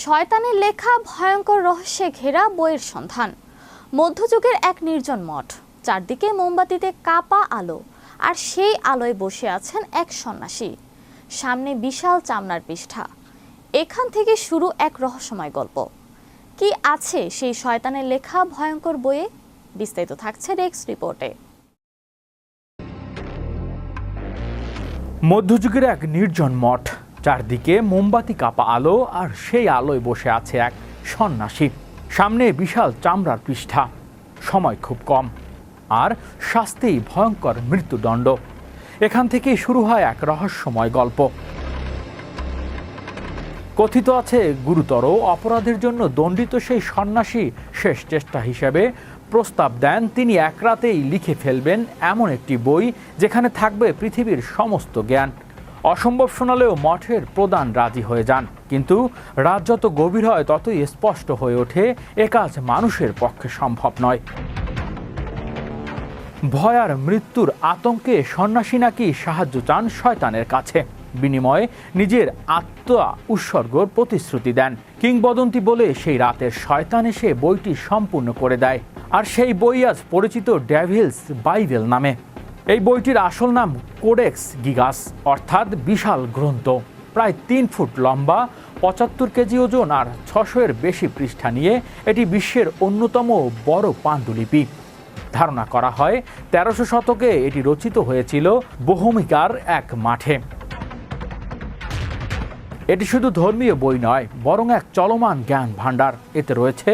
শয়তানের লেখা ভয়ঙ্কর রহস্যে ঘেরা বইয়ের সন্ধান। মধ্যযুগের এক নির্জন মঠ, চারদিকে মোমবাতিতে কাপা আলো, আর সেই আলোয় বসে আছেন এক সন্ন্যাসী। সামনে বিশাল চামড়ার পৃষ্ঠা। এখান থেকে শুরু এক রহস্যময় গল্প। কি আছে সেই শয়তানের লেখা ভয়ঙ্কর বইয়ে? বিস্তারিত থাকছে ডেস্ক রিপোর্টে। মধ্যযুগের এক নির্জন মঠ, চারদিকে মোমবাতি কাপা আলো, আর সেই আলোয় বসে আছে এক সন্ন্যাসী। সামনে বিশাল চামড়ার পৃষ্ঠা, সময় খুব কম, আর শাস্তি ভয়ঙ্কর মৃত্যুদণ্ড। এখান থেকেই শুরু হয় এক রহস্যময় গল্প। কথিত আছে, গুরুতর অপরাধের জন্য দণ্ডিত সেই সন্ন্যাসী শেষ চেষ্টা হিসেবে প্রস্তাব দেন তিনি এক রাতেই লিখে ফেলবেন এমন একটি বই যেখানে থাকবে পৃথিবীর সমস্ত জ্ঞান। অসম্ভব শোনালেও মঠের প্রধান রাজি হয়ে যান, কিন্তু রাত যত গভীর হয় ততই স্পষ্ট হয়ে ওঠে এ কাজ মানুষের পক্ষে সম্ভব নয়। ভয় আর মৃত্যুর আতঙ্কে সন্ন্যাসী নাকি সাহায্য চান শয়তানের কাছে, বিনিময়ে নিজের আত্মা উৎসর্গর প্রতিশ্রুতি দেন। কিংবদন্তি বলে সেই রাতের শয়তান এসে বইটি সম্পূর্ণ করে দেয়, আর সেই বই আজ পরিচিত ডেভিলস বাইবেল নামে। এই বইটির আসল নাম কোডেক্স গিগাস, অর্থাৎ বিশাল গ্রন্থ। প্রায় 3 ফুট লম্বা, 75 কেজি ওজন আর 600-এর বেশি পৃষ্ঠা নিয়ে এটি বিশ্বের অন্যতম বড় পাণ্ডুলিপি। ধারণা করা হয় 1300 শতকে এটি রচিত হয়েছিল বোহেমিয়ার এক মাঠে। এটি শুধু ধর্মীয় বই নয়, বরং এক চলমান জ্ঞান ভাণ্ডার। এতে রয়েছে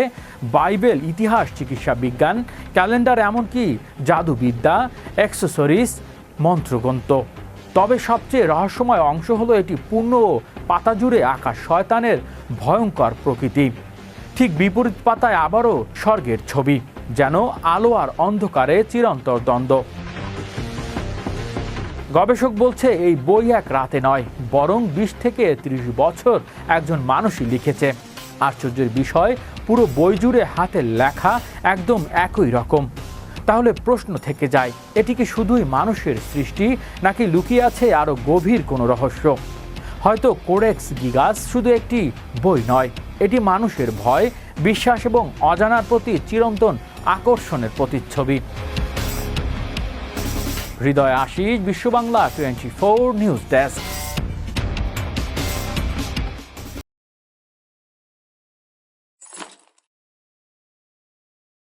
বাইবেল, ইতিহাস, চিকিৎসা বিজ্ঞান, ক্যালেন্ডার, এমনকি জাদুবিদ্যা, অ্যাক্সেসরিজ, মন্ত্রগ্রন্থ। তবে সবচেয়ে রহস্যময় অংশ হলো এটি পূর্ণ পাতা জুড়ে আঁকা শয়তানের ভয়ঙ্কর প্রকৃতি। ঠিক বিপরীত পাতায় আবারও স্বর্গের ছবি, যেন আলো আর অন্ধকারে চিরন্তর দ্বন্দ্ব। গবেষক বলছে এই বই এক রাতে নয়, বরং 20 থেকে 30 বছর একজন মানুষই লিখেছে। আশ্চর্যের বিষয়, পুরো বই জুড়ে হাতের লেখা একদম একই রকম। তাহলে প্রশ্ন থেকে যায়, এটি কি শুধুই মানুষের সৃষ্টি, নাকি লুকিয়ে আছে আরও গভীর কোনো রহস্য? হয়তো কোডেক্স গিগাস শুধু একটি বই নয়, এটি মানুষের ভয়, বিশ্বাস এবং অজানার প্রতি চিরন্তন আকর্ষণের প্রতিচ্ছবি। হৃদয় আশিস, বিশ্ব বাংলা 24 নিউজ ডেস্ক।